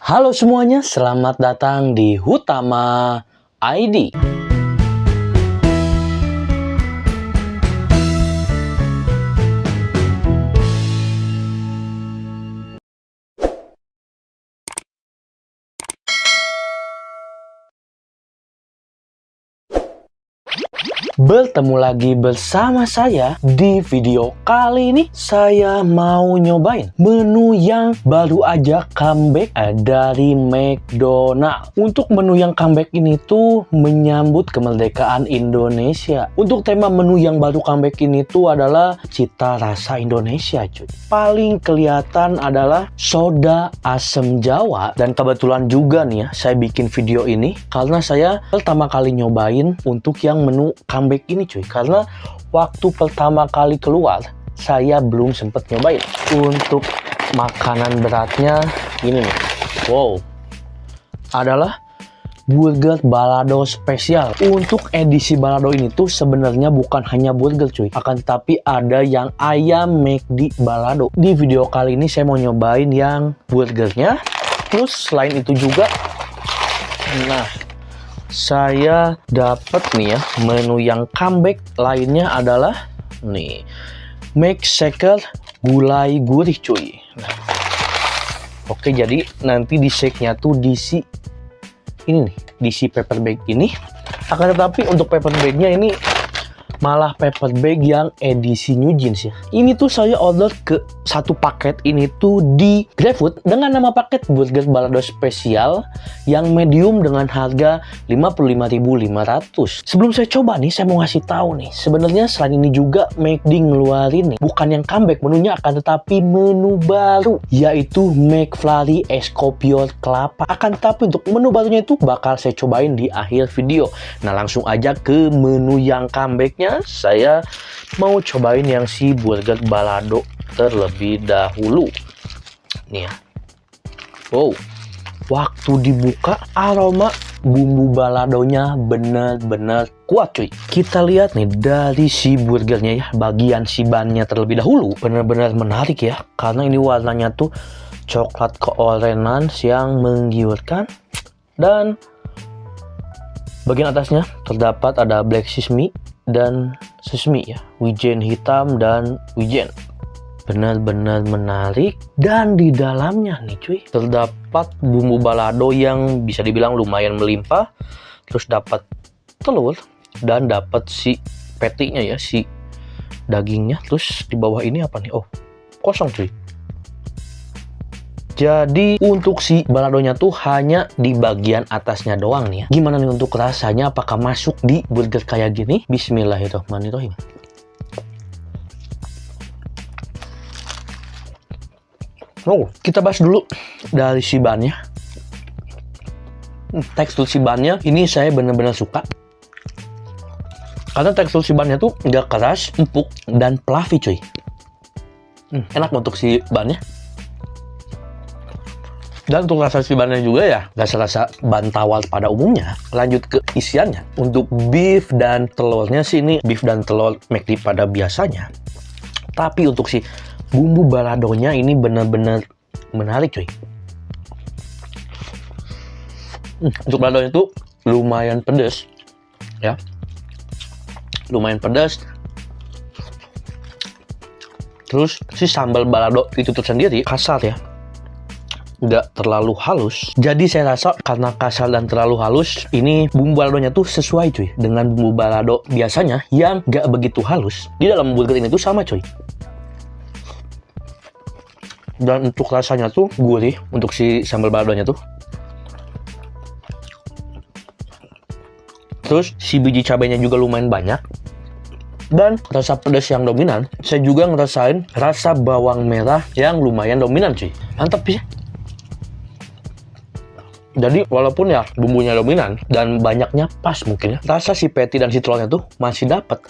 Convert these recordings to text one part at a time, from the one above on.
Halo semuanya, selamat datang di Hutama ID. Bertemu lagi bersama saya. Di video kali ini saya mau nyobain menu yang baru aja comeback dari McDonald. Untuk menu yang comeback ini tuh menyambut kemerdekaan Indonesia. Untuk tema menu yang baru comeback ini tuh adalah cita rasa Indonesia, cuy. Paling kelihatan adalah soda asem Jawa. Dan kebetulan juga nih ya, saya bikin video ini karena saya pertama kali nyobain untuk yang menu comeback ini, cuy. Karena waktu pertama kali keluar saya belum sempet nyobain. Untuk makanan beratnya ini nih, wow, adalah burger balado spesial. Untuk edisi balado ini tuh sebenarnya bukan hanya burger, cuy, akan tetapi ada yang ayam McD balado. Di video kali ini saya mau nyobain yang burgernya. Terus selain itu juga, nah, saya dapat nih ya menu yang comeback lainnya adalah nih McShaker gulai gurih, cuy. Nah, oke, jadi nanti di shake-nya tuh diisi ini nih, diisi paper bag ini. Akan tetapi untuk paper bag-nya ini malah paper bag yang edisi New Jeans ya. Ini tuh saya order ke satu paket ini tuh di GrabFood dengan nama paket burger balado spesial yang medium dengan harga 55.500. Sebelum saya coba nih, saya mau ngasih tahu nih, sebenarnya selain ini juga McD ngeluarin nih bukan yang comeback menunya, akan tetapi menu baru, yaitu McFlurry Escopior Kelapa. Akan tetapi untuk menu barunya itu bakal saya cobain di akhir video. Nah, langsung aja ke menu yang comebacknya. Saya mau cobain yang si burger balado terlebih dahulu nih ya. Wow, waktu dibuka aroma bumbu baladonya bener-bener kuat, cuy. Kita lihat nih dari si burgernya ya, bagian si bannya terlebih dahulu. Bener-bener menarik ya, karena ini warnanya tuh coklat keorenan yang menggiurkan. Dan bagian atasnya terdapat ada black sesame dan sesame ya, wijen hitam dan wijen. Benar-benar menarik. Dan di dalamnya nih, cuy, terdapat bumbu balado yang bisa dibilang lumayan melimpah. Terus dapat telur dan dapat si patty-nya ya, si dagingnya. Terus di bawah ini apa nih? Oh, kosong, cuy. Jadi untuk si baladonya tuh hanya di bagian atasnya doang nih ya. Gimana nih untuk rasanya? Apakah masuk di burger kayak gini? Bismillahirrahmanirrahim. Oh, kita bahas dulu dari si bannya. Tekstur si bannya ini saya benar-benar suka. Karena tekstur si bannya tuh nggak keras, empuk, dan fluffy, cuy. Enak untuk si bannya. Dan untuk rasa si bannya juga ya, nggak serasa ban tawar pada umumnya. Lanjut ke isiannya. Untuk beef dan telurnya sih, ini beef dan telur McD pada biasanya. Tapi untuk si bumbu baladonya ini benar-benar menarik, cuy. Untuk baladonya itu lumayan pedas ya. Lumayan pedas. Terus si sambal balado itu tersendiri kasar ya, nggak terlalu halus. Jadi saya rasa karena kasar dan terlalu halus, ini bumbu baladonya tuh sesuai, cuy, dengan bumbu balado biasanya yang nggak begitu halus. Di dalam burger ini tuh sama, cuy. Dan untuk rasanya tuh gurih untuk si sambal baladonya tuh. Terus si biji cabenya juga lumayan banyak. Dan rasa pedas yang dominan. Saya juga ngerasain rasa bawang merah yang lumayan dominan, cuy. Mantap ya. Jadi walaupun ya bumbunya dominan dan banyaknya pas mungkin ya, rasa si patty dan si telurnya tuh masih dapat.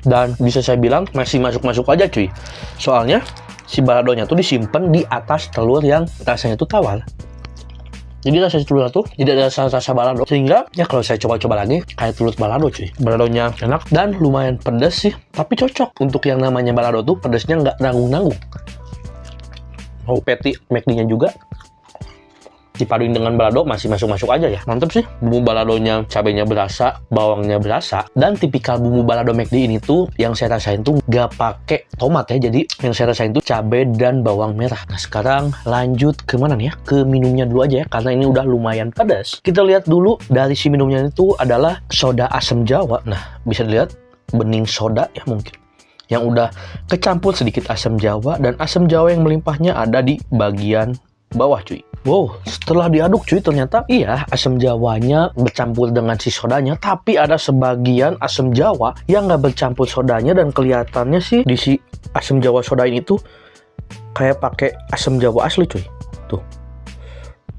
Dan bisa saya bilang masih masuk-masuk aja, cuy. Soalnya si baladonya tuh disimpan di atas telur yang rasanya tuh tawar. Jadi rasa si telurnya tuh tidak ada rasa balado. Sehingga ya kalau saya coba-coba lagi kayak telur balado, cuy. Baladonya enak dan lumayan pedas sih, tapi cocok untuk yang namanya balado tuh pedasnya nggak nanggung-nanggung. Oh, patty McD-nya juga dipaduin dengan balado masih masuk-masuk aja ya. Mantep sih. Bumbu baladonya, cabenya berasa, bawangnya berasa. Dan tipikal bumbu balado McD ini tuh yang saya rasain tuh gak pakai tomat ya. Jadi yang saya rasain tuh cabai dan bawang merah. Nah sekarang lanjut ke mana nih ya? Ke minumnya dulu aja ya, karena ini udah lumayan pedas. Kita lihat dulu dari si minumnya itu adalah soda asam Jawa. Nah bisa dilihat bening soda ya mungkin, yang udah kecampur sedikit asam Jawa, dan asam Jawa yang melimpahnya ada di bagian bawah cuy. Wow, setelah diaduk cuy, ternyata iya asam Jawanya bercampur dengan si sodanya, tapi ada sebagian asam Jawa yang nggak bercampur sodanya, dan kelihatannya sih di si asam Jawa soda ini tuh kayak pakai asam Jawa asli cuy. Tuh.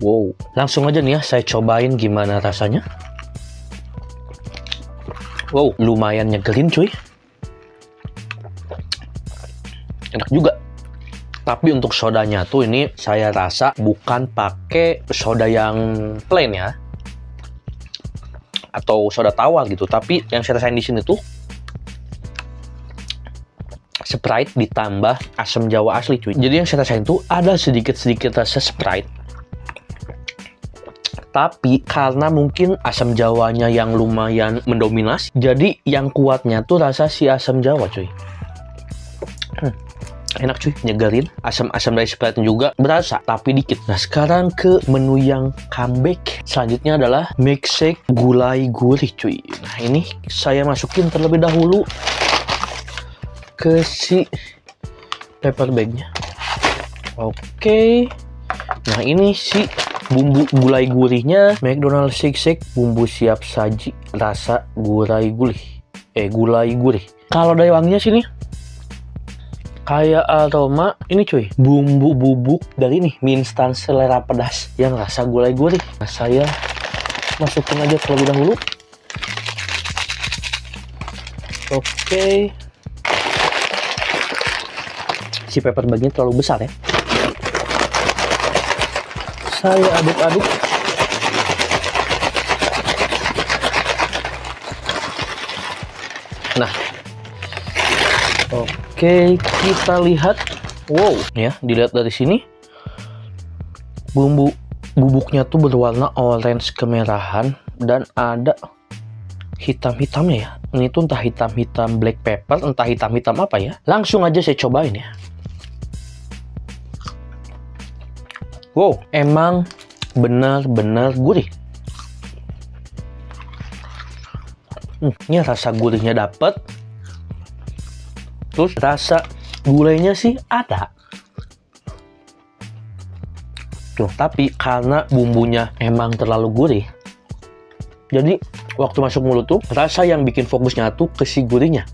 Wow, langsung aja nih ya saya cobain gimana rasanya. Wow, lumayan nyegerin cuy. Enak juga. Tapi untuk sodanya tuh ini saya rasa bukan pakai soda yang plain ya, atau soda tawar gitu. Tapi yang saya rasain di sini tuh Sprite ditambah asam Jawa asli cuy. Jadi yang saya rasain tuh ada sedikit-sedikit rasa Sprite. Tapi karena mungkin asam Jawanya yang lumayan mendominasi, jadi yang kuatnya tuh rasa si asam Jawa cuy. Enak cuy, nyegerin. Asam-asam dari Sprite juga berasa, tapi dikit. Nah sekarang ke menu yang comeback. Selanjutnya adalah milkshake gulai gurih cuy. Nah ini saya masukin terlebih dahulu ke si paper bagnya. Oke. Nah ini si bumbu gulai gurihnya McDonald's Shake Shake bumbu siap saji rasa gulai gurih. Gulai gurih. Kalau dari wanginya sini kayak aroma ini cuy, bumbu bubuk dari nih mie instan selera pedas yang rasa gulai gurih. Nah saya masukin aja terlebih dahulu. Oke. Si paper bagnya terlalu besar ya. Saya aduk-aduk. Nah, oke, kita lihat. Wow, ya, dilihat dari sini. Bumbu bubuknya tuh berwarna orange kemerahan dan ada hitam-hitamnya ya. Ini tuh entah hitam-hitam black pepper, entah hitam-hitam apa ya. Langsung aja saya cobain ya. Wow, emang benar-benar gurih. Ini rasa gurihnya dapet. Terus rasa gulainya sih ada. Tuh, tapi karena bumbunya emang terlalu gurih, jadi waktu masuk mulut tuh rasa yang bikin fokusnya tuh ke si gurihnya.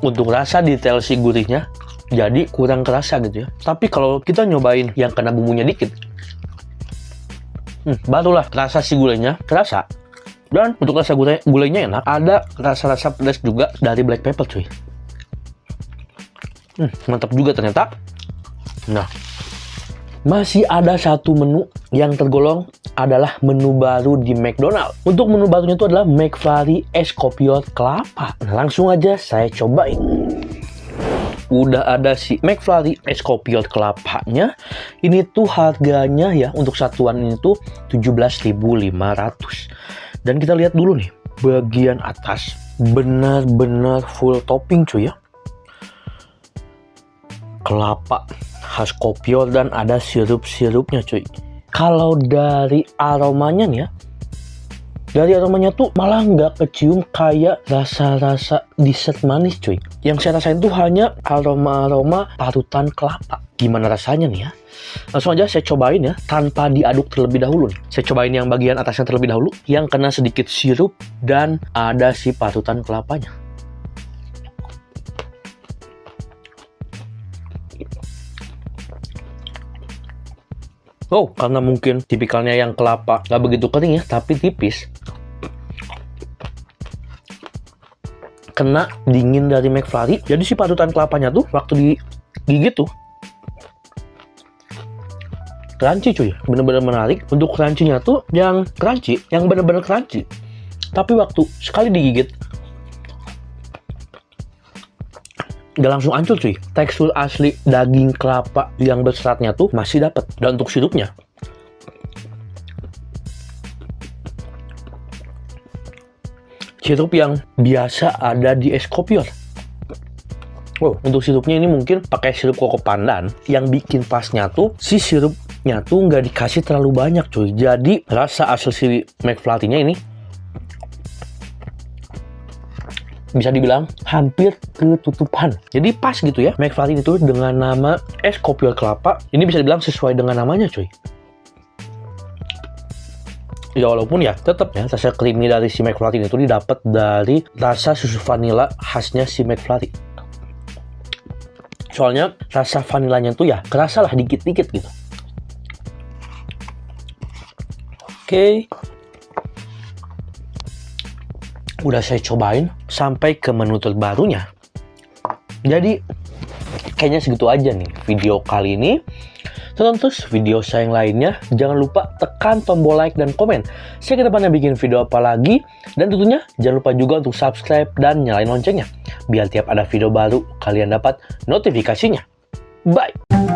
Untuk rasa detail si gurihnya jadi kurang kerasa gitu ya. Tapi kalau kita nyobain yang kena bumbunya dikit, barulah rasa si gulainya kerasa. Dan untuk rasa gulainya enak, ada rasa-rasa pedas juga dari black pepper cuy. Mantap juga ternyata. Nah, masih ada satu menu yang tergolong adalah menu baru di McDonald's. Untuk menu barunya itu adalah McFlurry es kopior kelapa. Nah, langsung aja saya cobain. Udah ada si McFlurry es kopior kelapanya. Ini tuh harganya ya untuk satuan ini tuh 17.500. Dan kita lihat dulu nih, bagian atas benar-benar full topping cuy ya. Kelapa khas kopior dan ada sirup-sirupnya cuy. Kalau dari aromanya nih ya, dari aromanya tuh malah nggak kecium kayak rasa-rasa dessert manis cuy. Yang saya rasain tuh hanya aroma-aroma parutan kelapa. Gimana rasanya nih ya? Langsung aja saya cobain ya, tanpa diaduk terlebih dahulu nih. Saya cobain yang bagian atasnya terlebih dahulu, yang kena sedikit sirup dan ada si parutan kelapanya. Oh, karena mungkin tipikalnya yang kelapa nggak begitu kering ya, tapi tipis. Kena dingin dari McFlurry, jadi si parutan kelapanya tuh waktu digigit tuh crunchy cuy, bener-bener menarik. Untuk crunchy-nya tuh yang crunchy, yang bener-bener crunchy. Tapi waktu sekali digigit, Gak langsung hancur cuy. Tekstur asli daging kelapa yang berseratnya tuh masih dapat. Dan untuk sirupnya, sirup yang biasa ada di es kopior. Wow, untuk sirupnya ini mungkin pakai sirup koko pandan. Yang bikin pasnya tuh si sirupnya tuh nggak dikasih terlalu banyak cuy. Jadi rasa asli si McFlurry-nya ini bisa dibilang hampir ketutupan. Jadi pas gitu ya McFlurry itu dengan nama es kopior kelapa. Ini bisa dibilang sesuai dengan namanya cuy. Ya walaupun ya tetap ya rasa creamy dari si McFlurry itu didapat dari rasa susu vanila khasnya si McFlurry. Soalnya rasa vanilanya tuh ya kerasa lah dikit-dikit gitu. Oke. Udah saya cobain sampai ke menu terbarunya. Jadi kayaknya segitu aja nih video kali ini. Tonton terus video saya yang lainnya. Jangan lupa tekan tombol like dan komen. Saya ke depannya bikin video apa lagi. Dan tentunya jangan lupa juga untuk subscribe dan nyalain loncengnya. Biar tiap ada video baru kalian dapat notifikasinya. Bye!